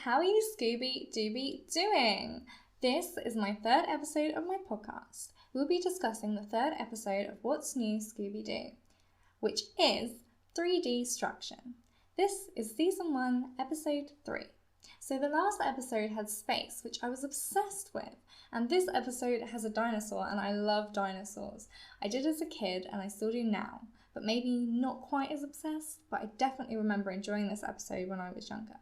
how are you Scooby-Dooby doing? This is my third episode of my podcast. We'll be discussing the third episode of What's New Scooby-Doo, which is 3D-Struction. This is Season 1, Episode 3. So the last episode had space, which I was obsessed with, and this episode has a dinosaur, and I love dinosaurs. I did as a kid, and I still do now, but maybe not quite as obsessed, but I definitely remember enjoying this episode when I was younger.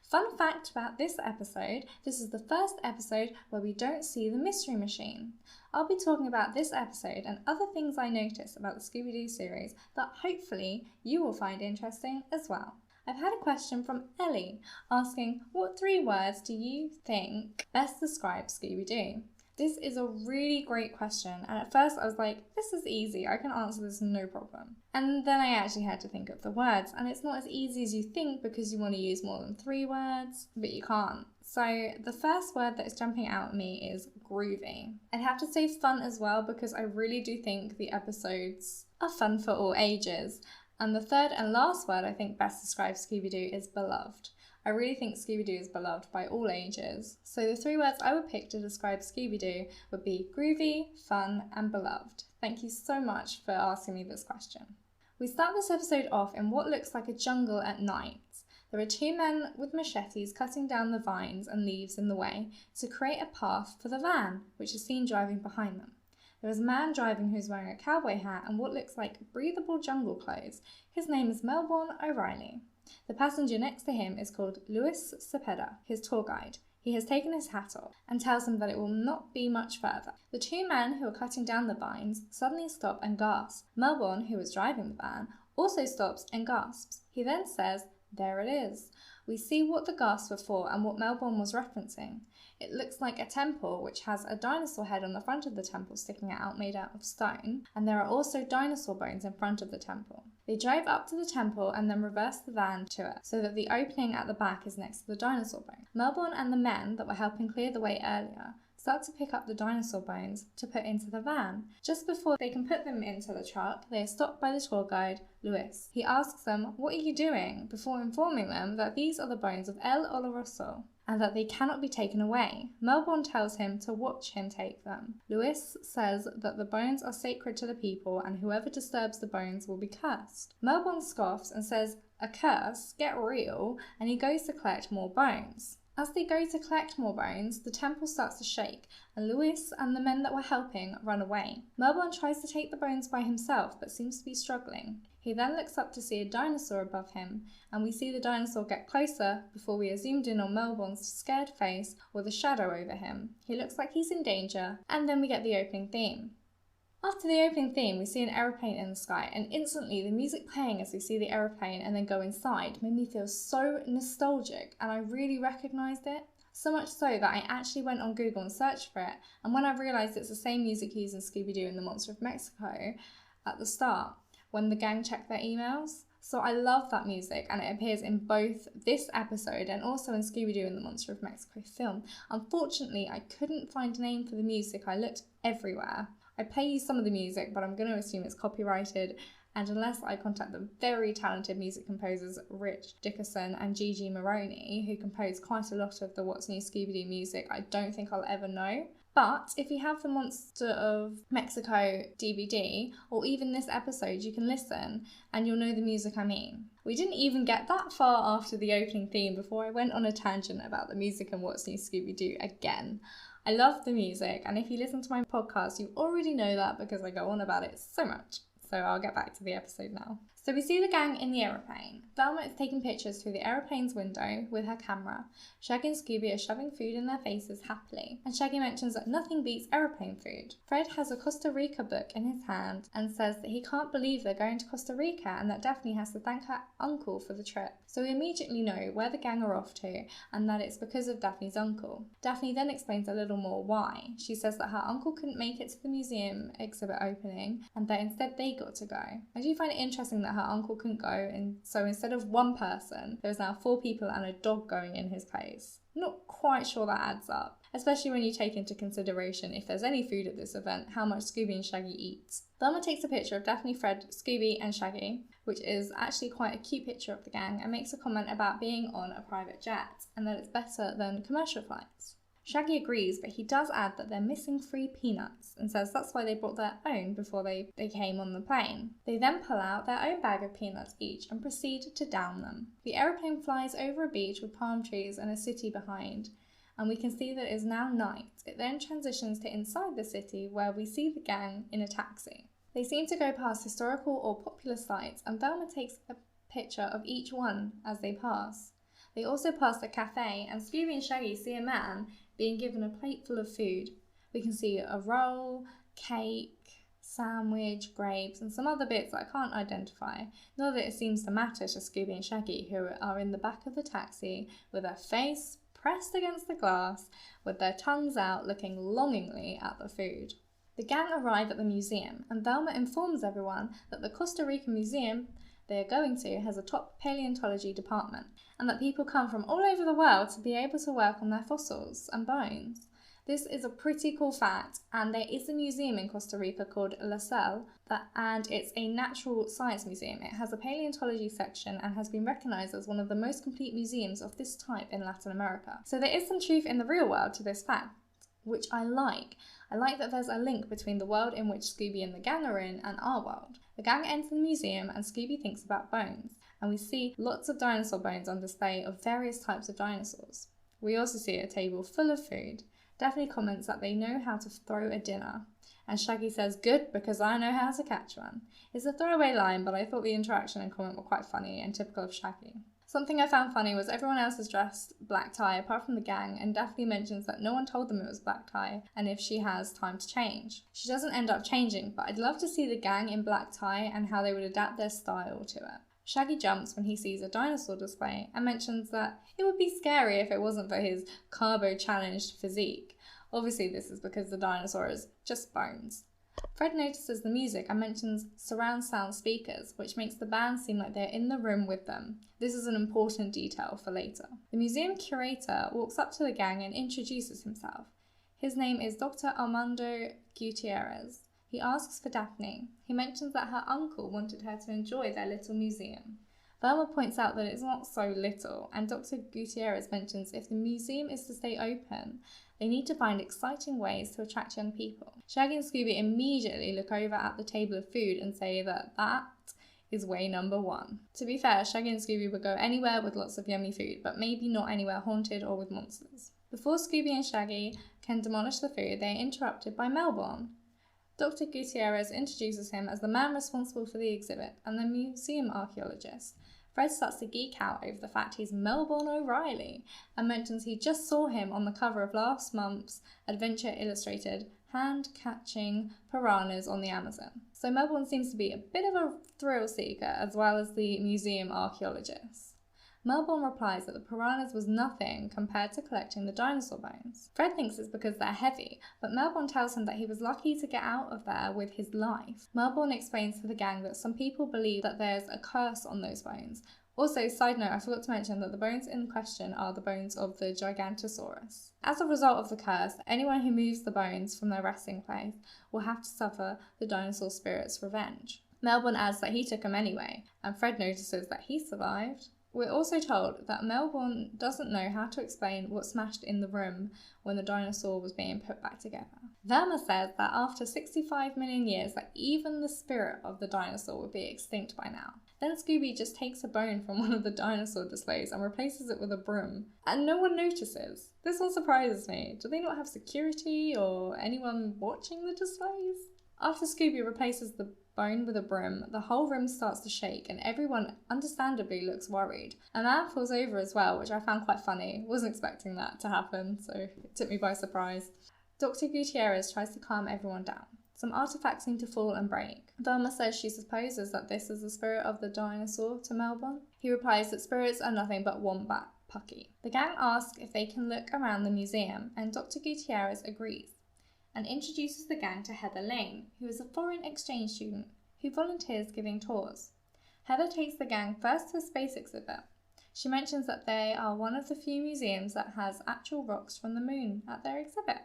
Fun fact about this episode, this is the first episode where we don't see the Mystery Machine. I'll be talking about this episode and other things I noticed about the Scooby-Doo series that hopefully you will find interesting as well. I've had a question from Ellie asking, what 3 words do you think best describe Scooby-Doo? This is a really great question, and at first I was like, this is easy, I can answer this no problem. And then I actually had to think of the words, and it's not as easy as you think because you want to use more than 3 words, but you can't. So the first word that is jumping out at me is groovy. I'd have to say fun as well because I really do think the episodes are fun for all ages. And the third and last word I think best describes Scooby-Doo is beloved. I really think Scooby-Doo is beloved by all ages. So the 3 words I would pick to describe Scooby-Doo would be groovy, fun, and beloved. Thank you so much for asking me this question. We start this episode off in what looks like a jungle at night. There are 2 men with machetes cutting down the vines and leaves in the way to create a path for the van, which is seen driving behind them. There is a man driving who's wearing a cowboy hat and what looks like breathable jungle clothes. His name is Melbourne O'Reilly. The passenger next to him is called Louis Cepeda, his tour guide. He has taken his hat off and tells him that it will not be much further. The 2 men who are cutting down the vines suddenly stop and gasp. Melbourne, who is driving the van, also stops and gasps. He then says, "There it is." We see what the gasps were for and what Melbourne was referencing. It looks like a temple which has a dinosaur head on the front of the temple sticking out made out of stone, and there are also dinosaur bones in front of the temple. They drive up to the temple and then reverse the van to it so that the opening at the back is next to the dinosaur bone. Melbourne and the men that were helping clear the way earlier start to pick up the dinosaur bones to put into the van. Just before they can put them into the truck, they are stopped by the tour guide, Louis. He asks them, "What are you doing?" before informing them that these are the bones of El Oloroso and that they cannot be taken away. Melbourne tells him to watch him take them. Louis says that the bones are sacred to the people and whoever disturbs the bones will be cursed. Melbourne scoffs and says, "A curse? Get real," and he goes to collect more bones. As they go to collect more bones, the temple starts to shake, and Louis and the men that were helping run away. Melbourne tries to take the bones by himself, but seems to be struggling. He then looks up to see a dinosaur above him, and we see the dinosaur get closer before we are zoomed in on Melbourne's scared face or the shadow over him. He looks like he's in danger, and then we get the opening theme. After the opening theme, we see an aeroplane in the sky, and instantly the music playing as we see the aeroplane and then go inside made me feel so nostalgic, and I really recognised it. So much so that I actually went on Google and searched for it, and when I realised it's the same music used in Scooby-Doo and the Monster of Mexico at the start, when the gang check their emails. So I love that music, and it appears in both this episode and also in Scooby-Doo and the Monster of Mexico film. Unfortunately, I couldn't find a name for the music. I looked everywhere. I play you some of the music, but I'm going to assume it's copyrighted, and unless I contact the very talented music composers Rich Dickerson and Gigi Maroney, who composed quite a lot of the What's New Scooby-Doo music, I don't think I'll ever know. But if you have the Monster of Mexico DVD, or even this episode, you can listen and you'll know the music I mean. We didn't even get that far after the opening theme before I went on a tangent about the music and What's New Scooby-Doo again. I love the music, and if you listen to my podcast, you already know that because I go on about it so much. So I'll get back to the episode now. So we see the gang in the aeroplane. Velma is taking pictures through the aeroplane's window with her camera. Shaggy and Scooby are shoving food in their faces happily, and Shaggy mentions that nothing beats aeroplane food. Fred has a Costa Rica book in his hand and says that he can't believe they're going to Costa Rica and that Daphne has to thank her uncle for the trip. So we immediately know where the gang are off to and that it's because of Daphne's uncle. Daphne then explains a little more why. She says that her uncle couldn't make it to the museum exhibit opening and that instead they got to go. I do find it interesting that her uncle couldn't go, and so instead of 1 person, there was now 4 people and a dog going in his place. Not quite sure that adds up, especially when you take into consideration, if there's any food at this event, how much Scooby and Shaggy eat. Velma takes a picture of Daphne, Fred, Scooby and Shaggy, which is actually quite a cute picture of the gang, and makes a comment about being on a private jet and that it's better than commercial flights. Shaggy agrees, but he does add that they're missing 3 peanuts and says that's why they brought their own before they came on the plane. They then pull out their own bag of peanuts each and proceed to down them. The aeroplane flies over a beach with palm trees and a city behind, and we can see that it is now night. It then transitions to inside the city, where we see the gang in a taxi. They seem to go past historical or popular sites, and Velma takes a picture of each one as they pass. They also pass a cafe, and Scooby and Shaggy see a man being given a plate full of food. We can see a roll, cake, sandwich, grapes, and some other bits that I can't identify. Not that it seems to matter to Scooby and Shaggy, who are in the back of the taxi with their face pressed against the glass, with their tongues out, looking longingly at the food. The gang arrive at the museum, and Velma informs everyone that the Costa Rica museum they are going to has a top paleontology department, and that people come from all over the world to be able to work on their fossils and bones. This is a pretty cool fact, and there is a museum in Costa Rica called La Cell, and it's a natural science museum. It has a paleontology section and has been recognised as one of the most complete museums of this type in Latin America. So there is some truth in the real world to this fact, which I like. I like that there's a link between the world in which Scooby and the gang are in and our world. The gang enter the museum and Scooby thinks about bones, and we see lots of dinosaur bones on display of various types of dinosaurs. We also see a table full of food. Daphne comments that they know how to throw a dinner, and Shaggy says, "Good, because I know how to catch one." It's a throwaway line, but I thought the interaction and comment were quite funny and typical of Shaggy. Something I found funny was everyone else is dressed black tie apart from the gang, and Daphne mentions that no one told them it was black tie and if she has time to change. She doesn't end up changing, but I'd love to see the gang in black tie and how they would adapt their style to it. Shaggy jumps when he sees a dinosaur display and mentions that it would be scary if it wasn't for his carbo-challenged physique. Obviously this is because the dinosaur is just bones. Fred notices the music and mentions surround sound speakers, which makes the band seem like they're in the room with them. This is an important detail for later. The museum curator walks up to the gang and introduces himself. His name is Dr. Armando Gutierrez. He asks for Daphne. He mentions that her uncle wanted her to enjoy their little museum. Velma points out that it's not so little, and Dr. Gutierrez mentions if the museum is to stay open, they need to find exciting ways to attract young people. Shaggy and Scooby immediately look over at the table of food and say that is way number 1. To be fair, Shaggy and Scooby would go anywhere with lots of yummy food, but maybe not anywhere haunted or with monsters. Before Scooby and Shaggy can demolish the food, they are interrupted by Melbourne. Dr. Gutierrez introduces him as the man responsible for the exhibit and the museum archaeologist. Fred starts to geek out over the fact he's Melbourne O'Reilly and mentions he just saw him on the cover of last month's Adventure Illustrated, hand-catching piranhas on the Amazon. So Melbourne seems to be a bit of a thrill seeker as well as the museum archaeologist. Melbourne replies that the piranhas was nothing compared to collecting the dinosaur bones. Fred thinks it's because they're heavy, but Melbourne tells him that he was lucky to get out of there with his life. Melbourne explains to the gang that some people believe that there's a curse on those bones. Also, side note, I forgot to mention that the bones in question are the bones of the Gigantosaurus. As a result of the curse, anyone who moves the bones from their resting place will have to suffer the dinosaur spirit's revenge. Melbourne adds that he took them anyway, and Fred notices that he survived. We're also told that Melbourne doesn't know how to explain what smashed in the room when the dinosaur was being put back together. Velma says that after 65 million years that even the spirit of the dinosaur would be extinct by now. Then Scooby just takes a bone from one of the dinosaur displays and replaces it with a broom, and no one notices. This one surprises me. Do they not have security or anyone watching the displays? After Scooby replaces the bone with a broom, the whole room starts to shake and everyone understandably looks worried. A man falls over as well, which I found quite funny. Wasn't expecting that to happen, so it took me by surprise. Dr. Gutierrez tries to calm everyone down. Some artifacts seem to fall and break. Velma says she supposes that this is the spirit of the dinosaur to Melbourne. He replies that spirits are nothing but wombat pucky. The gang asks if they can look around the museum, and Dr. Gutierrez agrees and introduces the gang to Heather Lane, who is a foreign exchange student who volunteers giving tours. Heather takes the gang first to a space exhibit. She mentions that they are one of the few museums that has actual rocks from the moon at their exhibit.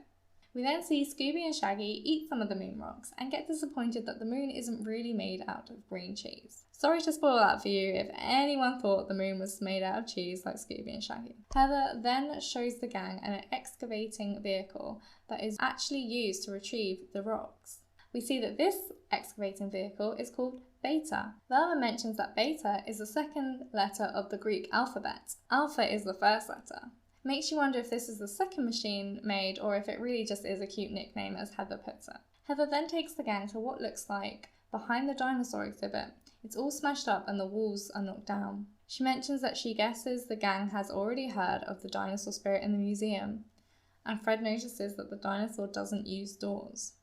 We then see Scooby and Shaggy eat some of the moon rocks and get disappointed that the moon isn't really made out of green cheese. Sorry to spoil that for you if anyone thought the moon was made out of cheese like Scooby and Shaggy. Heather then shows the gang an excavating vehicle that is actually used to retrieve the rocks. We see that this excavating vehicle is called Beta. Velma mentions that Beta is the second letter of the Greek alphabet. Alpha is the first letter. Makes you wonder if this is the second machine made or if it really just is a cute nickname, as Heather puts it. Heather then takes the gang to what looks like behind the dinosaur exhibit. It's all smashed up and the walls are knocked down. She mentions that she guesses the gang has already heard of the dinosaur spirit in the museum, and Fred notices that the dinosaur doesn't use doors.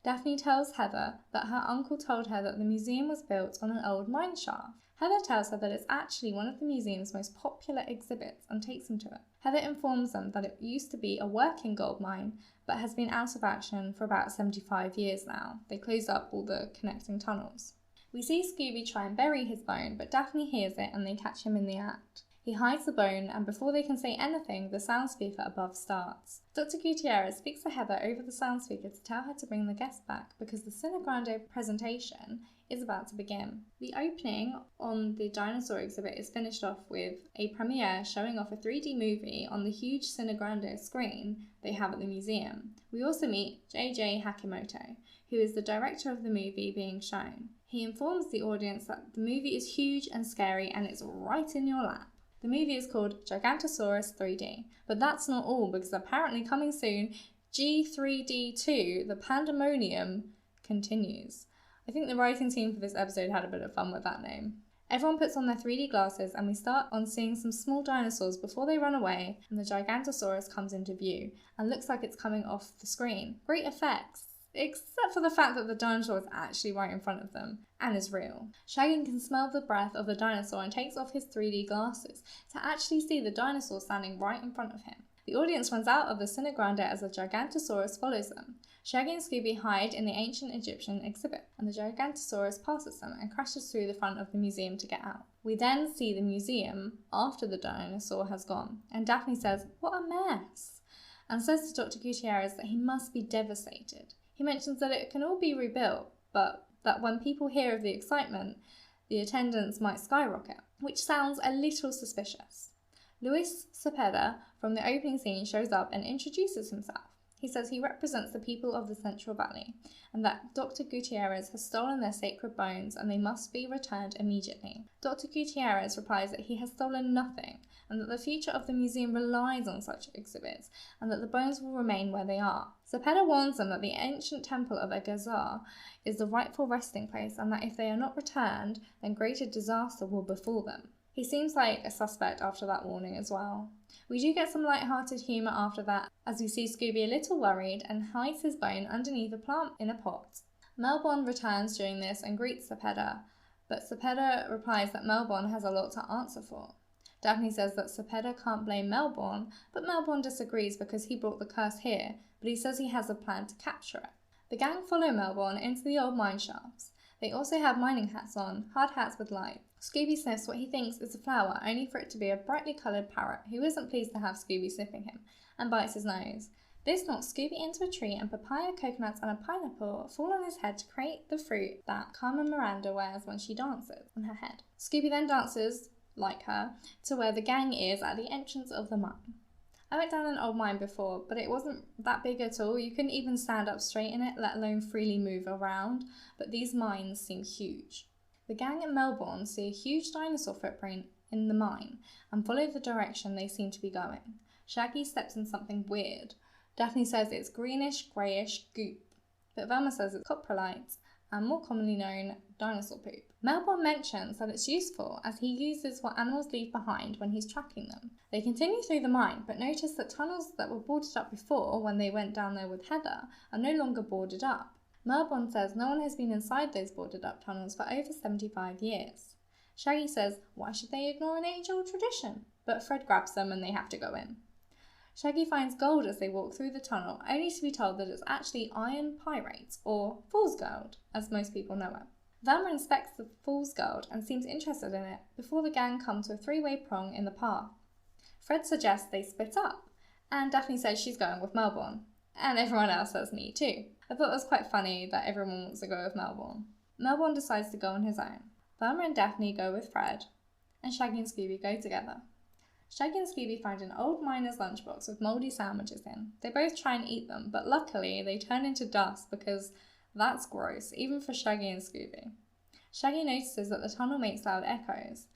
Daphne tells Heather that her uncle told her that the museum was built on an old mine shaft. Heather tells her that it's actually one of the museum's most popular exhibits and takes them to it. Heather informs them that it used to be a working gold mine, but has been out of action for about 75 years now. They closed up all the connecting tunnels. We see Scooby try and bury his bone, but Daphne hears it and they catch him in the act. He hides the bone, and before they can say anything, the sound speaker above starts. Dr. Gutierrez speaks to Heather over the sound speaker to tell her to bring the guests back because the Cine Grande presentation is about to begin. The opening on the dinosaur exhibit is finished off with a premiere showing off a 3D movie on the huge Cine Grande screen they have at the museum. We also meet J.J. Hakimoto, who is the director of the movie being shown. He informs the audience that the movie is huge and scary and it's right in your lap. The movie is called Gigantosaurus 3D, but that's not all because apparently coming soon, G3D2, the Pandemonium, continues. I think the writing team for this episode had a bit of fun with that name. Everyone puts on their 3D glasses and we start on seeing some small dinosaurs before they run away and the Gigantosaurus comes into view and looks like it's coming off the screen. Great effects, except for the fact that the dinosaur is actually right in front of them and is real. Shaggy can smell the breath of the dinosaur and takes off his 3D glasses to actually see the dinosaur standing right in front of him. The audience runs out of the Cine Grande as the Gigantosaurus follows them. Shaggy and Scooby hide in the ancient Egyptian exhibit, and the Gigantosaurus passes them and crashes through the front of the museum to get out. We then see the museum after the dinosaur has gone, and Daphne says, "What a mess," and says to Dr. Gutierrez that he must be devastated. He mentions that it can all be rebuilt, but that when people hear of the excitement, the attendance might skyrocket, which sounds a little suspicious. Luis Cepeda from the opening scene shows up and introduces himself. He says he represents the people of the Central Valley and that Dr. Gutierrez has stolen their sacred bones and they must be returned immediately. Dr. Gutierrez replies that he has stolen nothing and that the future of the museum relies on such exhibits and that the bones will remain where they are. Cepeda warns them that the ancient temple of Agazar is the rightful resting place and that if they are not returned, then greater disaster will befall them. He seems like a suspect after that warning as well. We do get some light-hearted humour after that, as we see Scooby a little worried and hides his bone underneath a plant in a pot. Melbourne returns during this and greets Cepeda, but Cepeda replies that Melbourne has a lot to answer for. Daphne says that Cepeda can't blame Melbourne, but Melbourne disagrees because he brought the curse here, but he says he has a plan to capture it. The gang follow Melbourne into the old mine shafts. They also have mining hats on, hard hats with light. Scooby sniffs what he thinks is a flower, only for it to be a brightly coloured parrot who isn't pleased to have Scooby sniffing him, and bites his nose. This knocks Scooby into a tree and papaya, coconuts and a pineapple fall on his head to create the fruit that Carmen Miranda wears when she dances on her head. Scooby then dances, like her, to where the gang is at the entrance of the mine. I went down an old mine before, but it wasn't that big at all. You couldn't even stand up straight in it, let alone freely move around, but these mines seem huge. The gang in Melbourne see a huge dinosaur footprint in the mine and follow the direction they seem to be going. Shaggy steps in something weird. Daphne says it's greenish, greyish goop, but Velma says it's coprolites and more commonly known dinosaur poop. Melbourne mentions that it's useful as he uses what animals leave behind when he's tracking them. They continue through the mine but notice that tunnels that were boarded up before when they went down there with Heather are no longer boarded up. Melbourne says no one has been inside those boarded up tunnels for over 75 years. Shaggy says, why should they ignore an age-old tradition? But Fred grabs them and they have to go in. Shaggy finds gold as they walk through the tunnel, only to be told that it's actually iron pyrite, or fool's gold, as most people know it. Velma inspects the fool's gold and seems interested in it before the gang come to a three-way prong in the path. Fred suggests they split up, and Daphne says she's going with Melbourne, and everyone else says me too. I thought it was quite funny that everyone wants to go with Melbourne. Melbourne decides to go on his own. Velma and Daphne go with Fred, and Shaggy and Scooby go together. Shaggy and Scooby find an old miner's lunchbox with mouldy sandwiches in. They both try and eat them, but luckily they turn into dust because that's gross, even for Shaggy and Scooby. Shaggy notices that the tunnel makes loud echoes.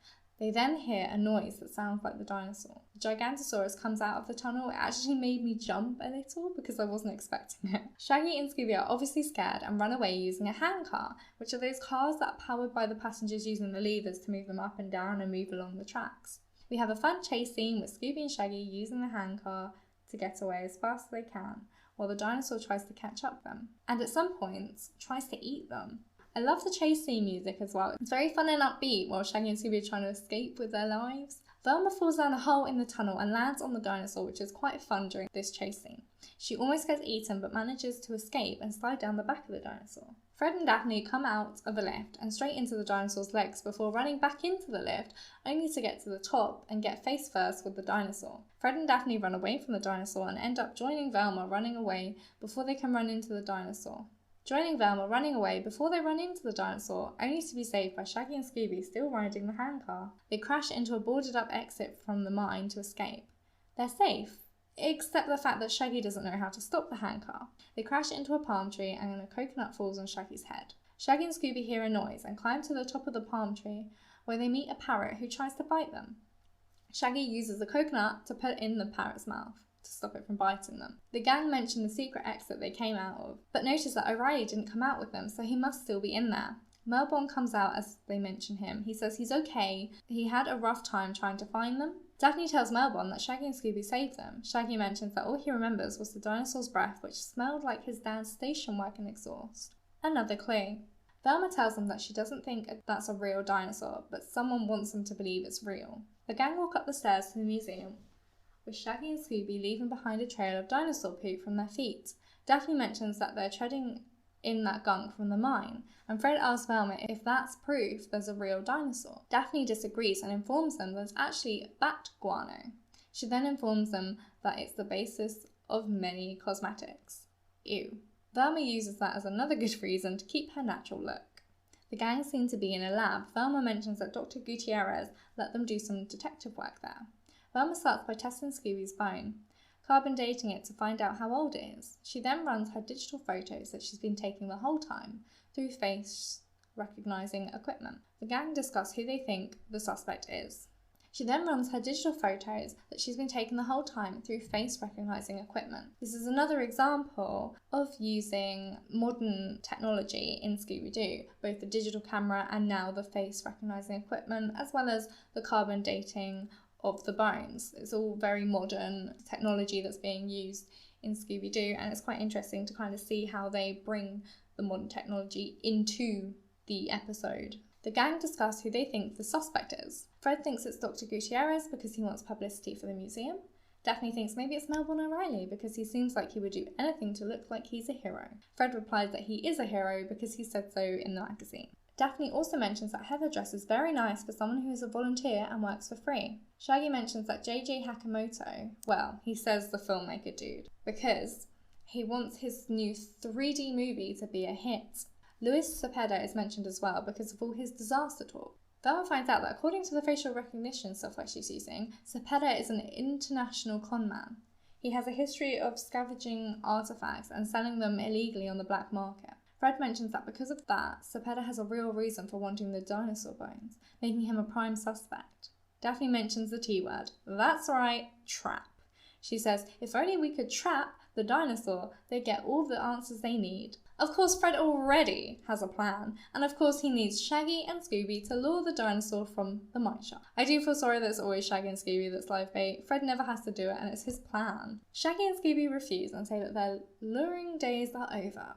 They then hear a noise that sounds like the dinosaur. The Gigantosaurus comes out of the tunnel. It actually made me jump a little because I wasn't expecting it. Shaggy and Scooby are obviously scared and run away using a handcar, which are those cars that are powered by the passengers using the levers to move them up and down and move along the tracks. We have a fun chase scene with Scooby and Shaggy using the handcar to get away as fast as they can, while the dinosaur tries to catch up them, and at some points tries to eat them. I love the chase scene music as well. It's very fun and upbeat while Shaggy and Scooby are trying to escape with their lives. Velma falls down a hole in the tunnel and lands on the dinosaur, which is quite fun during this chase scene. She almost gets eaten but manages to escape and slide down the back of the dinosaur. Fred and Daphne come out of the lift and straight into the dinosaur's legs before running back into the lift, only to get to the top and get face first with the dinosaur. Fred and Daphne run away from the dinosaur and end up joining Velma running away before they can run into the dinosaur. Joining Velma running away before they run into the dinosaur, only to be saved by Shaggy and Scooby still riding the handcar. They crash into a boarded up exit from the mine to escape. They're safe, except the fact that Shaggy doesn't know how to stop the handcar. They crash into a palm tree and a coconut falls on Shaggy's head. Shaggy and Scooby hear a noise and climb to the top of the palm tree, where they meet a parrot who tries to bite them. Shaggy uses the coconut to put in the parrot's mouth to stop it from biting them. The gang mention the secret exit they came out of, but notice that O'Reilly didn't come out with them, so he must still be in there. Melbourne comes out as they mention him. He says he's okay, he had a rough time trying to find them. Daphne tells Melbourne that Shaggy and Scooby saved them. Shaggy mentions that all he remembers was the dinosaur's breath, which smelled like his dad's station wagon exhaust. Another clue. Velma tells them that she doesn't think that's a real dinosaur, but someone wants them to believe it's real. The gang walk up the stairs to the museum, with Shaggy and Scooby leaving behind a trail of dinosaur poop from their feet. Daphne mentions that they're treading in that gunk from the mine, and Fred asks Velma if that's proof there's a real dinosaur. Daphne disagrees and informs them that it's actually bat guano. She then informs them that it's the basis of many cosmetics. Ew. Velma uses that as another good reason to keep her natural look. The gang seem to be in a lab. Velma mentions that Dr. Gutierrez let them do some detective work there. Velma starts by testing Scooby's bone, carbon dating it to find out how old it is. She then runs her digital photos that she's been taking the whole time through face recognizing equipment. The gang discuss who they think the suspect is. She then runs her digital photos that she's been taking the whole time through face recognizing equipment. This is another example of using modern technology in Scooby-Doo, both the digital camera and now the face recognizing equipment, as well as the carbon dating of the bones. It's all very modern technology that's being used in Scooby-Doo, and it's quite interesting to kind of see how they bring the modern technology into the episode. The gang discuss who they think the suspect is. Fred thinks it's Dr. Gutierrez because he wants publicity for the museum. Daphne thinks maybe it's Melbourne O'Reilly because he seems like he would do anything to look like he's a hero. Fred replies that he is a hero because he said so in the magazine. Daphne also mentions that Heather dresses very nice for someone who is a volunteer and works for free. Shaggy mentions that JJ Hakamoto, well, he says the filmmaker dude, because he wants his new 3D movie to be a hit. Luis Cepeda is mentioned as well because of all his disaster talk. Velma finds out that according to the facial recognition software she's using, Cepeda is an international conman. He has a history of scavenging artifacts and selling them illegally on the black market. Fred mentions that because of that, Cepeda has a real reason for wanting the dinosaur bones, making him a prime suspect. Daphne mentions the T word. That's right, trap. She says, if only we could trap the dinosaur, they'd get all the answers they need. Of course, Fred already has a plan, and of course he needs Shaggy and Scooby to lure the dinosaur from the mine shaft. I do feel sorry that it's always Shaggy and Scooby that's live bait. Fred never has to do it, and it's his plan. Shaggy and Scooby refuse and say that their luring days are over.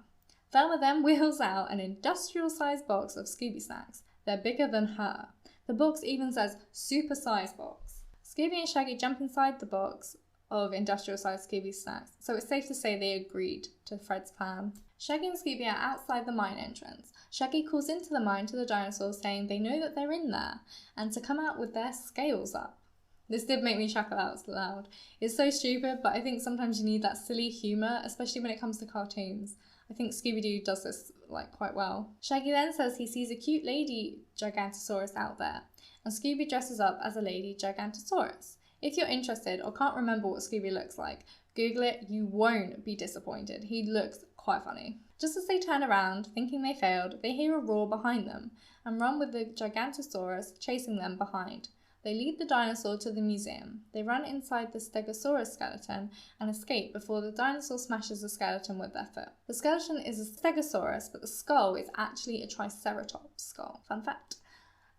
Velma then wheels out an industrial-sized box of Scooby snacks. They're bigger than her. The box even says super size box. Scooby and Shaggy jump inside the box of industrial-sized Scooby snacks, so it's safe to say they agreed to Fred's plan. Shaggy and Scooby are outside the mine entrance. Shaggy calls into the mine to the dinosaurs, saying they know that they're in there and to come out with their scales up. This did make me chuckle out loud. It's so stupid, but I think sometimes you need that silly humour, especially when it comes to cartoons. I think Scooby-Doo does this quite well. Shaggy then says he sees a cute lady Gigantosaurus out there, and Scooby dresses up as a lady Gigantosaurus. If you're interested or can't remember what Scooby looks like, Google it, you won't be disappointed. He looks quite funny. Just as they turn around, thinking they failed, they hear a roar behind them and run with the Gigantosaurus chasing them behind. They lead the dinosaur to the museum. They run inside the Stegosaurus skeleton and escape before the dinosaur smashes the skeleton with their foot. The skeleton is a Stegosaurus, but the skull is actually a Triceratops skull. Fun fact.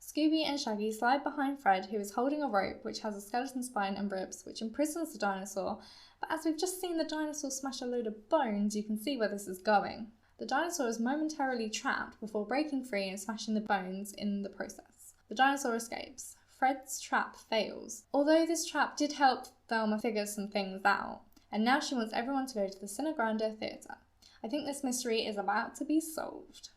Scooby and Shaggy slide behind Fred, who is holding a rope which has a skeleton spine and ribs, which imprisons the dinosaur, but as we've just seen the dinosaur smash a load of bones, you can see where this is going. The dinosaur is momentarily trapped before breaking free and smashing the bones in the process. The dinosaur escapes. Fred's trap fails. Although this trap did help Velma figure some things out, and now she wants everyone to go to the Cine Grande Theatre. I think this mystery is about to be solved.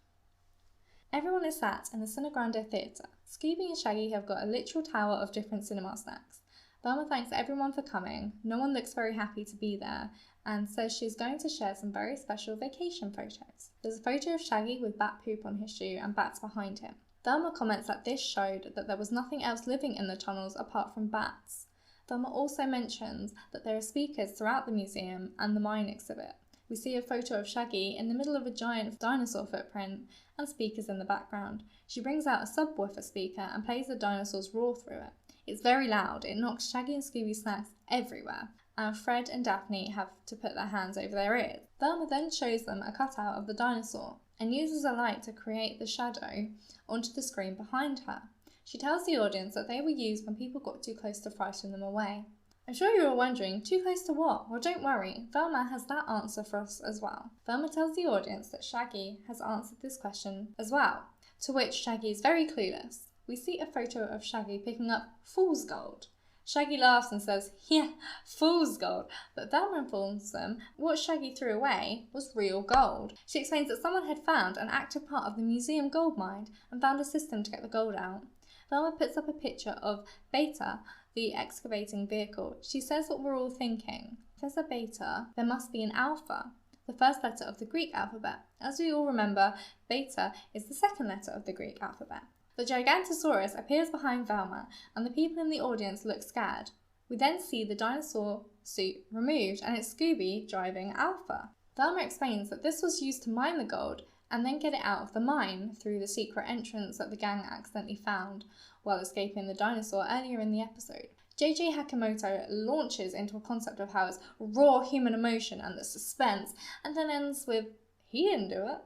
Everyone is sat in the Cine Grande Theatre. Scooby and Shaggy have got a literal tower of different cinema snacks. Velma thanks everyone for coming. No one looks very happy to be there and says she's going to share some very special vacation photos. There's a photo of Shaggy with bat poop on his shoe and bats behind him. Velma comments that this showed that there was nothing else living in the tunnels apart from bats. Velma also mentions that there are speakers throughout the museum and the mine exhibit. We see a photo of Shaggy in the middle of a giant dinosaur footprint and speakers in the background. She brings out a subwoofer speaker and plays the dinosaurs roar through it. It's very loud, it knocks Shaggy and Scooby's snacks everywhere, and Fred and Daphne have to put their hands over their ears. Velma then shows them a cutout of the dinosaur and uses a light to create the shadow onto the screen behind her. She tells the audience that they were used when people got too close to frighten them away. I'm sure you were wondering, too close to what? Well, don't worry, Velma has that answer for us as well. Velma tells the audience that Shaggy has answered this question as well, to which Shaggy is very clueless. We see a photo of Shaggy picking up fool's gold. Shaggy laughs and says, yeah, fool's gold, but Velma informs them what Shaggy threw away was real gold. She explains that someone had found an active part of the museum gold mine and found a system to get the gold out. Velma puts up a picture of Beta, the excavating vehicle. She says what we're all thinking. If there's a beta, there must be an alpha, the first letter of the Greek alphabet. As we all remember, beta is the second letter of the Greek alphabet. The Gigantosaurus appears behind Velma, and the people in the audience look scared. We then see the dinosaur suit removed, and it's Scooby driving Alpha. Velma explains that this was used to mine the gold and then get it out of the mine through the secret entrance that the gang accidentally found while escaping the dinosaur earlier in the episode. JJ Hakamoto launches into a concept of how it's raw human emotion and the suspense, and then ends with, he didn't do it.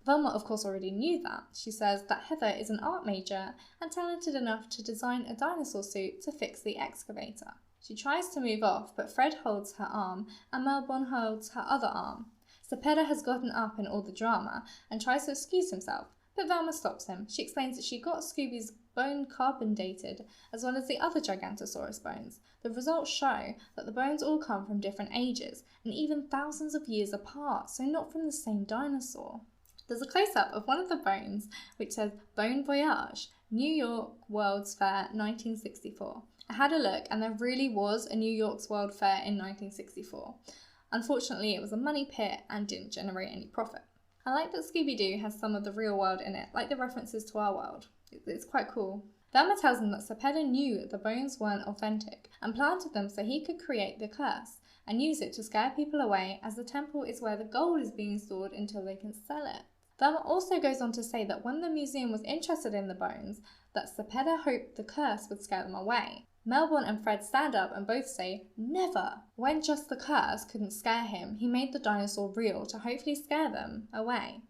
Velma, of course, already knew that. She says that Heather is an art major and talented enough to design a dinosaur suit to fix the excavator. She tries to move off, but Fred holds her arm and Melbourne holds her other arm. Cepeda has gotten up in all the drama and tries to excuse himself, but Velma stops him. She explains that she got Scooby's bone carbon dated as well as the other Gigantosaurus bones. The results show that the bones all come from different ages and even thousands of years apart, so not from the same dinosaur. There's a close-up of one of the bones which says Bon Voyage, New York World's Fair 1964. I had a look and there really was a New York's World Fair in 1964. Unfortunately, it was a money pit and didn't generate any profit. I like that Scooby-Doo has some of the real world in it, like the references to our world. It's quite cool. Velma tells him that Cepeda knew the bones weren't authentic and planted them so he could create the curse and use it to scare people away, as the temple is where the gold is being stored until they can sell it. Velma also goes on to say that when the museum was interested in the bones, that Cepeda hoped the curse would scare them away. Melbourne and Fred stand up and both say, never! When just the curse couldn't scare him, he made the dinosaur real to hopefully scare them away.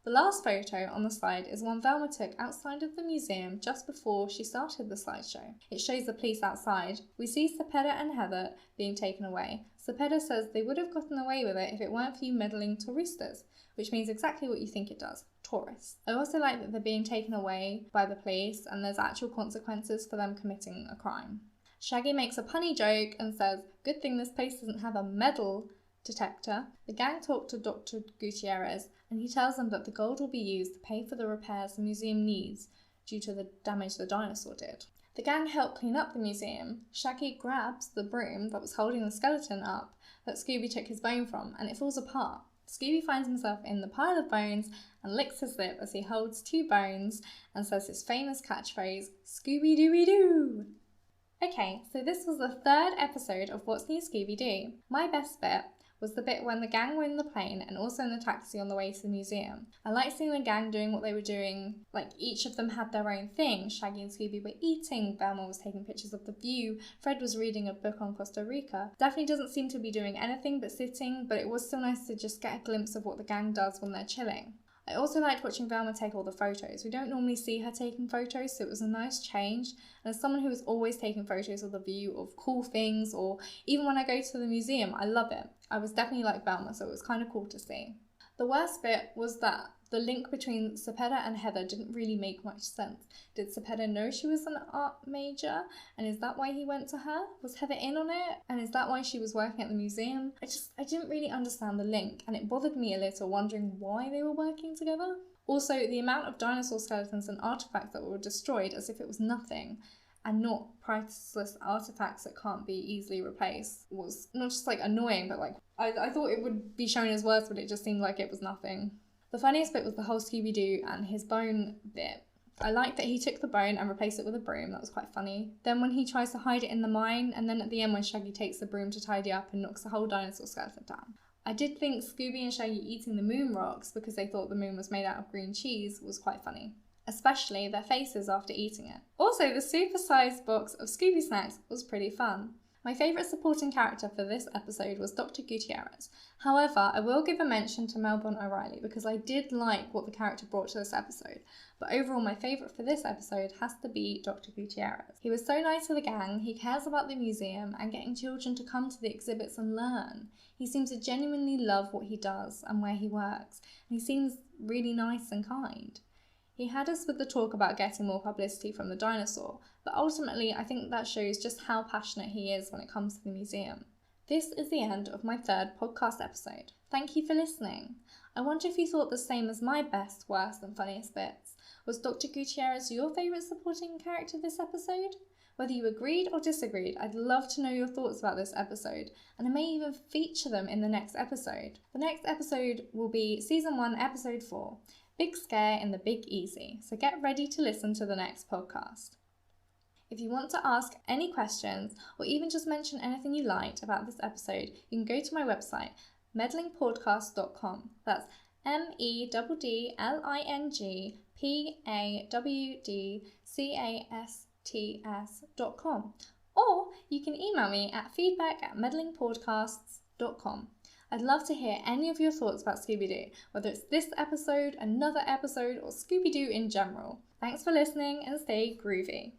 The last photo on the slide is one Velma took outside of the museum just before she started the slideshow. It shows the police outside. We see Cepeda and Heather being taken away. Cepeda says they would have gotten away with it if it weren't for you meddling touristas, which means exactly what you think it does, tourists. I also like that they're being taken away by the police and there's actual consequences for them committing a crime. Shaggy makes a punny joke and says, good thing this place doesn't have a medal detector, the gang talk to Dr. Gutierrez, and he tells them that the gold will be used to pay for the repairs the museum needs due to the damage the dinosaur did. The gang help clean up the museum. Shaggy grabs the broom that was holding the skeleton up that Scooby took his bone from, and it falls apart. Scooby finds himself in the pile of bones and licks his lip as he holds 2 bones and says his famous catchphrase, Scooby-Dooby-Doo! Okay, so this was the 3rd episode of What's New Scooby-Doo. My best bit was the bit when the gang were in the plane and also in the taxi on the way to the museum. I liked seeing the gang doing what they were doing, like each of them had their own thing. Shaggy and Scooby were eating, Velma was taking pictures of the view, Fred was reading a book on Costa Rica. Daphne doesn't seem to be doing anything but sitting, but it was still nice to just get a glimpse of what the gang does when they're chilling. I also liked watching Velma take all the photos. We don't normally see her taking photos, so it was a nice change. And as someone who is always taking photos of the view of cool things, or even when I go to the museum, I love it. I was definitely like Velma, so it was kind of cool to see. The worst bit was that the link between Cepeda and Heather didn't really make much sense. Did Cepeda know she was an art major? And is that why he went to her? Was Heather in on it? And is that why she was working at the museum? I didn't really understand the link, and it bothered me a little, wondering why they were working together. Also, the amount of dinosaur skeletons and artifacts that were destroyed as if it was nothing, and not priceless artifacts that can't be easily replaced, was not just like annoying, but like I thought it would be shown as worse, but it just seemed like it was nothing. The funniest bit was the whole Scooby-Doo and his bone bit. I liked that he took the bone and replaced it with a broom. That was quite funny. Then when he tries to hide it in the mine, and then at the end when Shaggy takes the broom to tidy up and knocks the whole dinosaur skeleton down. I did think Scooby and Shaggy eating the moon rocks because they thought the moon was made out of green cheese was quite funny. Especially their faces after eating it. Also, the super-sized box of Scooby snacks was pretty fun. My favourite supporting character for this episode was Dr. Gutierrez. However, I will give a mention to Melbourne O'Reilly because I did like what the character brought to this episode. But overall, my favourite for this episode has to be Dr. Gutierrez. He was so nice to the gang, he cares about the museum and getting children to come to the exhibits and learn. He seems to genuinely love what he does and where he works, and he seems really nice and kind. He had us with the talk about getting more publicity from the dinosaur, but ultimately I think that shows just how passionate he is when it comes to the museum. This is the end of my 3rd podcast episode. Thank you for listening. I wonder if you thought the same as my best, worst and funniest bits. Was Dr. Gutierrez your favourite supporting character this episode? Whether you agreed or disagreed, I'd love to know your thoughts about this episode, and I may even feature them in the next episode. The next episode will be Season 1, Episode 4. Big Scare in the Big Easy, so get ready to listen to the next podcast. If you want to ask any questions or even just mention anything you liked about this episode, you can go to my website, meddlingpodcast.com. That's meddlingpodcast.com. Or you can email me at feedback@meddlingpodcasts.com. I'd love to hear any of your thoughts about Scooby-Doo, whether it's this episode, another episode, or Scooby-Doo in general. Thanks for listening and stay groovy.